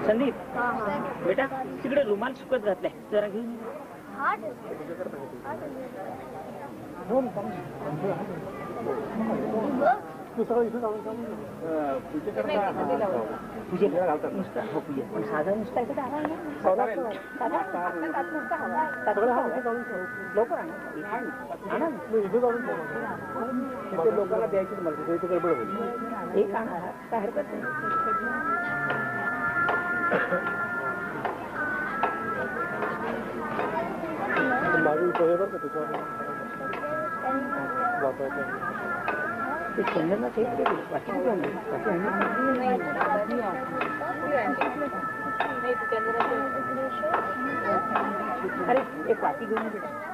संदीप बेटा तिकडे रुमाल सुकत घातलाय जरा घेऊन पूजेला घालतात नुसतं पण साधा नुसता लवकर लोकांना द्यायची मला एक आणा काय हरकत नाही मागे बरं का त्याच्यावर चंदनला ते अरे एक वाटी घेऊन बेटा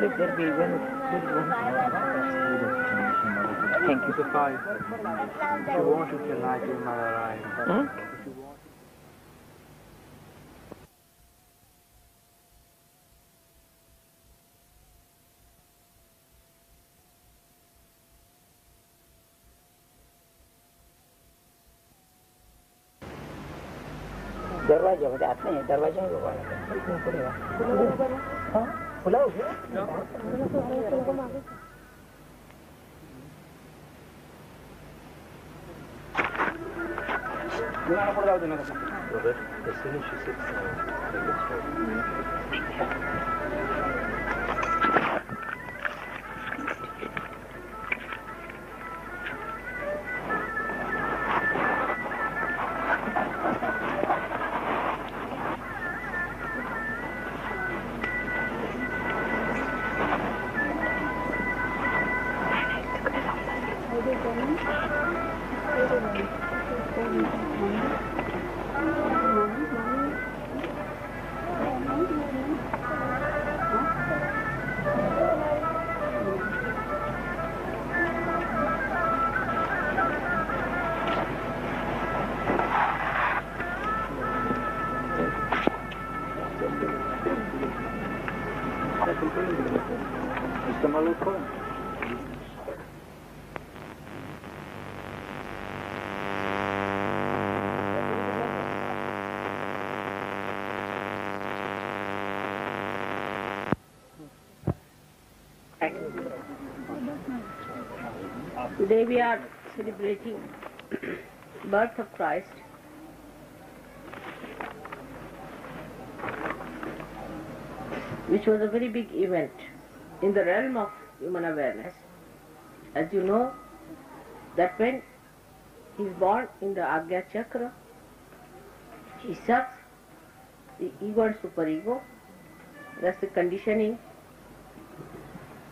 Let there be one good one. Thank you. If you want, you can light your mother eye. Hmm? If you want. दरवाजामध्ये आत नाही दरवाजा पुढे फुला As soon as she sits down, they can start. Today we are celebrating birth of Christ. Which was a very big event in the realm of human awareness. As you know, that when he is born in the Agya Chakra, he sucks the ego and superego. That's the conditioning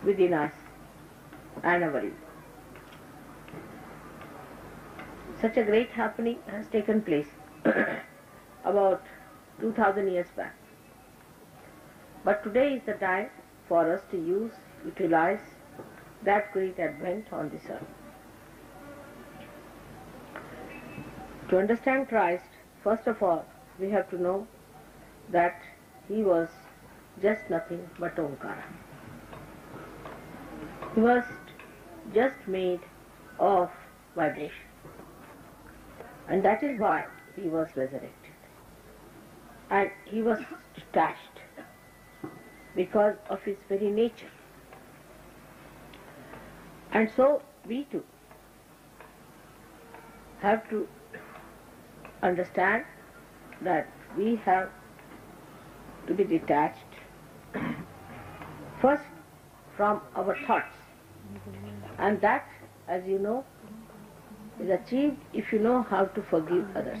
within us and our ego. Such a great happening has taken place about 2000 years back. But today is the time for us to utilize that great advent on this earth. To understand Christ, first of all, we have to know that he was just nothing but Omkara. He was just made of vibration. And that is why he was resurrected. And he was detached because of his very nature. And so we too have to understand that we have to be detached first from our thoughts. And that, as you know, is achieved if you know how to forgive others.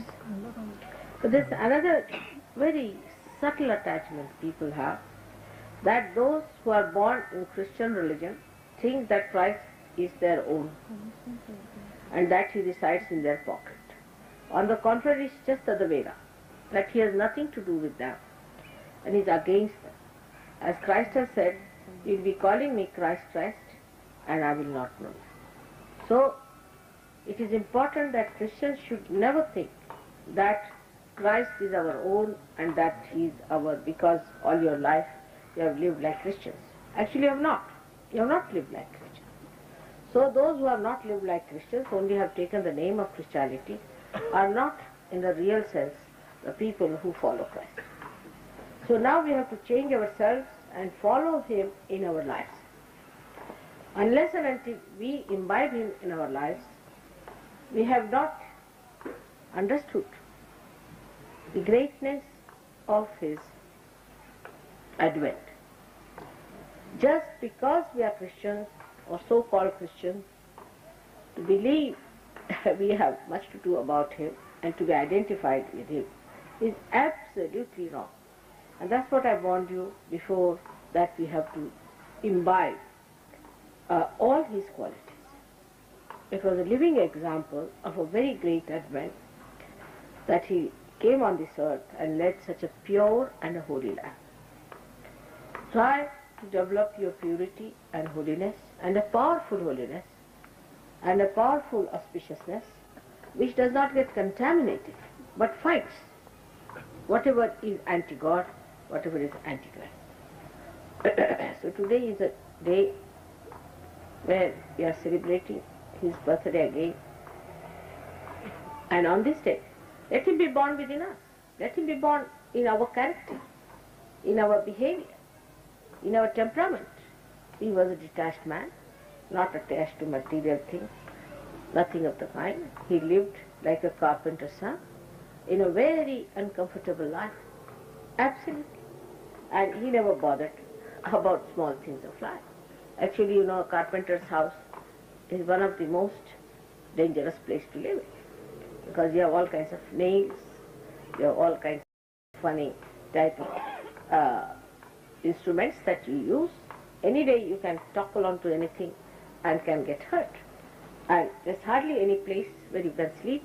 But there's another very subtle attachment people have, that those who are born in Christian religion think that Christ is their own and that he resides in their pocket. On the contrary, it's just the other way around, that he has nothing to do with them and is against them. As Christ has said, you will be calling me Christ, Christ, and I will not know you. So, it is important that Christians should never think that Christ is our own and that he is our, because all your life you have lived like Christians. Actually you have not. You have not lived like Christians. So those who have not lived like Christians, only have taken the name of Christianity, are not in the real sense the people who follow Christ. So now we have to change ourselves and follow him in our lives. Unless and until we imbibe him in our lives, we have not understood the greatness of his advent. Just because we are Christians or so-called Christians, to believe we have much to do about him and to be identified with him is absolutely wrong. And that's what I warned you before, that we have to imbibe all his qualities. it was a living example of a very great advent that he came on this earth and led such a pure and a holy life. Try to develop your purity and holiness and a powerful holiness and a powerful auspiciousness which does not get contaminated but fights whatever is anti-God, whatever is anti-Christ. So today is a day where we are celebrating his birthday again. And on this day, let him be born within us. Let him be born in our character, in our behavior, in our temperament. He was a detached man, not attached to material things, nothing of the kind. He lived like a carpenter's son in a very uncomfortable life. Absolutely. And he never bothered about small things of life. Actually, you know, a carpenter's house is one of the most dangerous places to live in, because you have all kinds of nails, you have all kinds of funny type of instruments that you use. Any day you can topple onto anything and can get hurt. And there's hardly any place where you can sleep.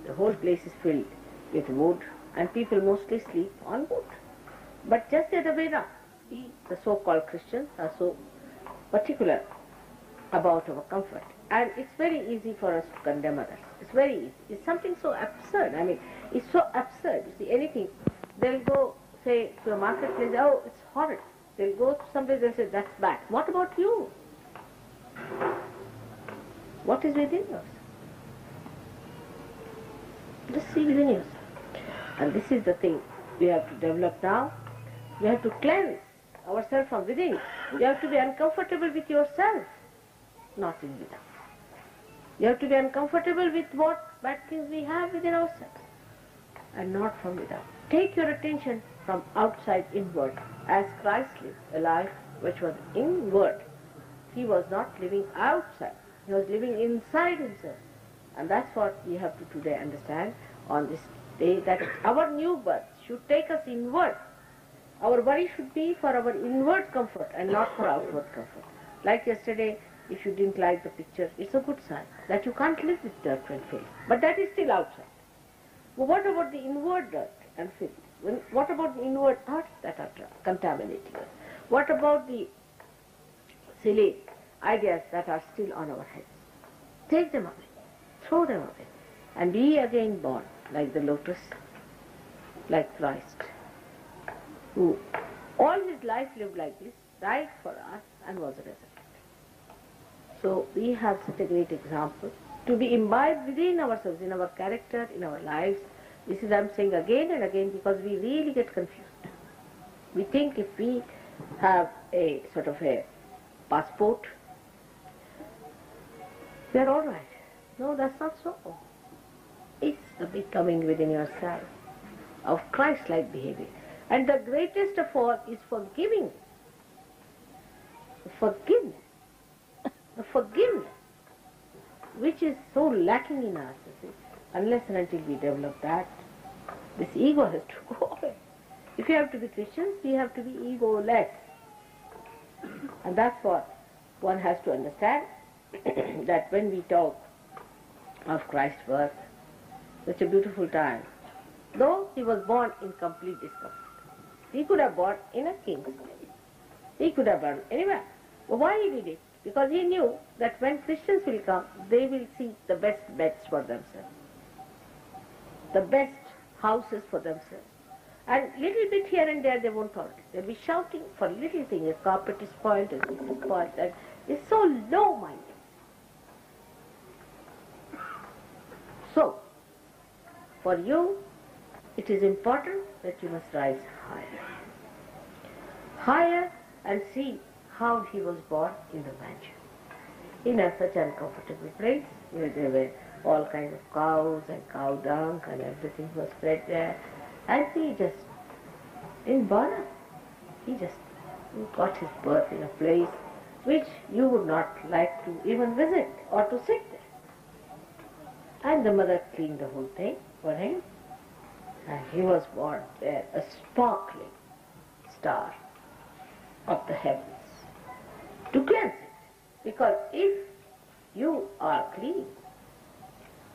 The whole place is filled with wood, and people mostly sleep on wood. But just the other way around, we, the so-called Christians, are so particular about our comfort. And it's very easy for us to condemn others. It's very easy. It's something so absurd. I mean, it's so absurd. You see, anything, they'll go, say, to a marketplace, oh, it's horrid. They'll go to someplace, they'll say, that's bad. What about you? What is within yourself? Just see within yourself. And this is the thing we have to develop now. We have to cleanse ourselves from within. You have to be uncomfortable with yourself, not in without. You have to be uncomfortable with what bad things we have within ourselves, and not from without. Take your attention from outside inward, as Christ lived a life which was inward. He was not living outside. He was living inside himself. And that's what we have to today understand on this day, that our new birth should take us inward. Our worry should be for our inward comfort and not for outward comfort. Like yesterday, if you didn't like the picture, it's a good sign that you can't live with dirt and filth. But that is still outside. But what about the inward dirt and filth? What about the inward thoughts that are contaminating us? What about the silly ideas that are still on our heads? Take them away. Throw them away. And be again born like the lotus, like Christ, who all his life lived like this, died for us and was resurrected. So we have such a great example to be imbibed within ourselves, in our character, in our lives. This is, I'm saying again and again, because we really get confused. We think if we have a sort of a passport, we are all right. No, that's not so. It's the becoming within yourself of Christ-like behavior. And the greatest of all is forgiving. Forgiveness. The forgiveness, which is so lacking in us, you see. Unless and until we develop that, this ego has to go away. If you have to be Christians, we have to be ego-less. And that's what one has to understand, that when we talk of Christ's birth, such a beautiful time, though he was born in complete discomfort. He could have born in a king's place. He could have born anywhere. But why he did it? Because he knew that when Christians will come, they will see the best beds for themselves, the best houses for themselves. And little bit here and there they won't tolerate. They'll be shouting for little things. A carpet is spoiled, and this is spoiled, and it's so low-minded. So, for you, it is important that you must rise higher. Higher, and see how he was born in the manger. In such an uncomfortable place, where there were all kinds of cows and cow dung and everything was spread there. And he just didn't bother. He just got his birth in a place which you would not like to even visit or to sit there. And the mother cleaned the whole thing for him. And he was born there, a sparkling star of the heavens, to cleanse it. Because if you are clean.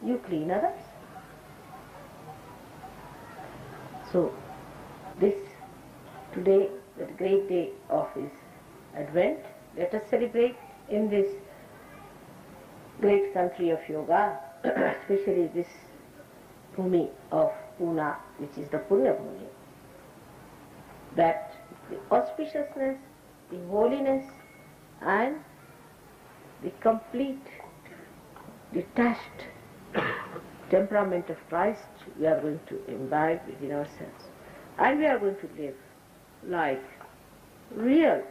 You clean others. So, this today, the great day of his advent, let us celebrate in this great country of yoga, especially this Bhumi of Pune, which is the Punya Bhumi, that the auspiciousness, the holiness and the complete detached temperament of Christ we are going to imbibe within ourselves. And we are going to live like real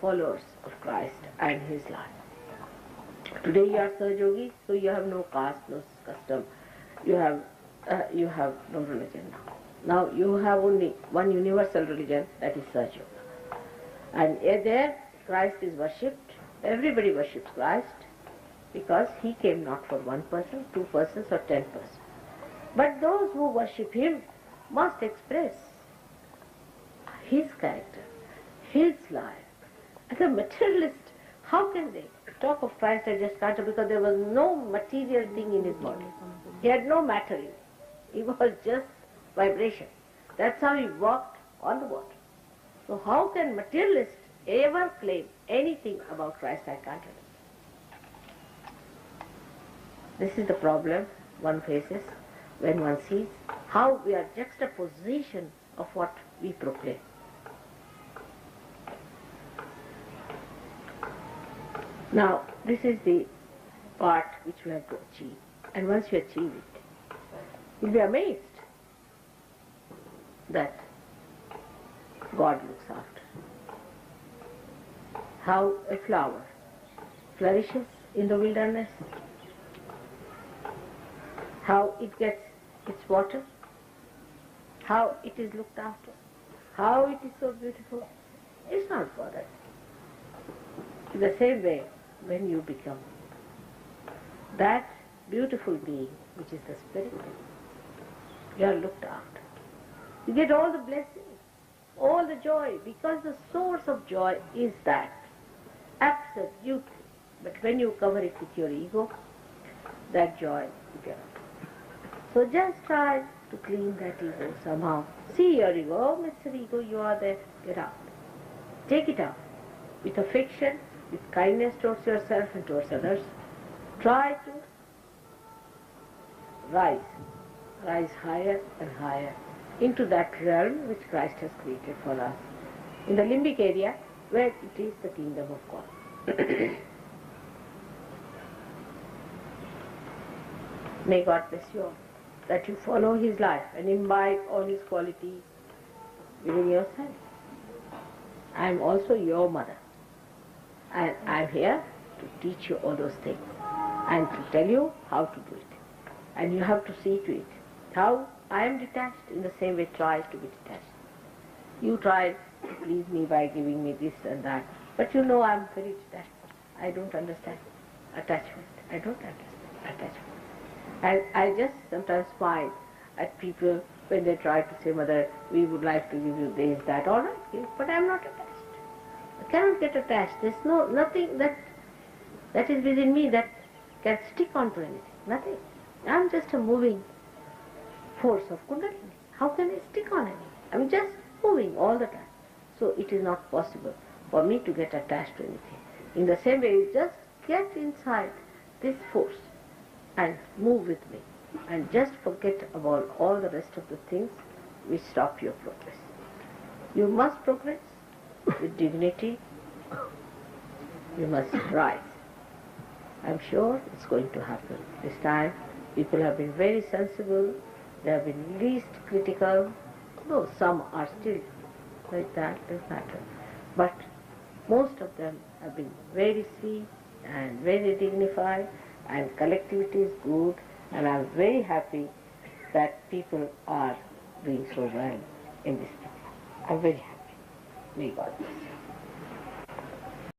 followers of Christ and his life. Today you are Sahaja, so you have no caste, no custom. You have no religion now. Now you have only one universal religion, that is Sahaja. And there Christ is worshipped. Everybody worships Christ because he came not for one person, 2 persons or 10 persons. But those who worship him must express his character, his life. As a materialist, how can they talk of Christ as just character, because there was no material thing in his body. He had no matter in it. He was just vibration. That's how he walked on the water. So how can materialists ever claim anything about Christ as consciousness? This is the problem one faces when one sees how we are juxtaposition of what we proclaim. Now, this is the part which we have to achieve. And once you achieve it, you'll be amazed that God looks after. How a flower flourishes in the wilderness, how it gets its water, how it is looked after, how it is so beautiful. It's not bothered. In the same way, when you become that beautiful being, which is the spirit, you are looked after. You get all the blessings, all the joy, because the source of joy is that. Absolutely. But when you cover it with your ego, that joy you cannot. So just try to clean that ego somehow. See your ego, oh Mr. Ego, you are there, get out. Take it out with affection, with kindness towards yourself and towards others. Try to rise higher and higher into that realm which Christ has created for us, in the limbic area where it is the kingdom of God. May God bless you all, that you follow his life and imbibe all his qualities within yourself. I am also your mother, and I am here to teach you all those things and to tell you how to do it. And you have to see to it how I am detached, in the same way try to be detached. You try to please me by giving me this and that, but you know I am very detached. I don't understand attachment. I don't understand attachment. And I just sometimes smile at people when they try to say, Mother, we would like to give you this, that, all right, give, but I am not attached. I cannot get attached. There's nothing that is within me that can stick onto anything. Nothing. I'm just a moving force of Kundalini. How can I stick on anything? I'm just moving all the time. So it is not possible for me to get attached to anything. In the same way, you just get inside this force and move with me. And just forget about all the rest of the things which stop your progress. You must progress with dignity. You must rise. I'm sure it's going to happen. This time, people have been very sensible. They have been least critical. Though some are still like that, doesn't matter. But most of them have been very sweet and very dignified, and collectivity is good, and I'm very happy that people are doing so well in this place. I'm very happy. May God bless you.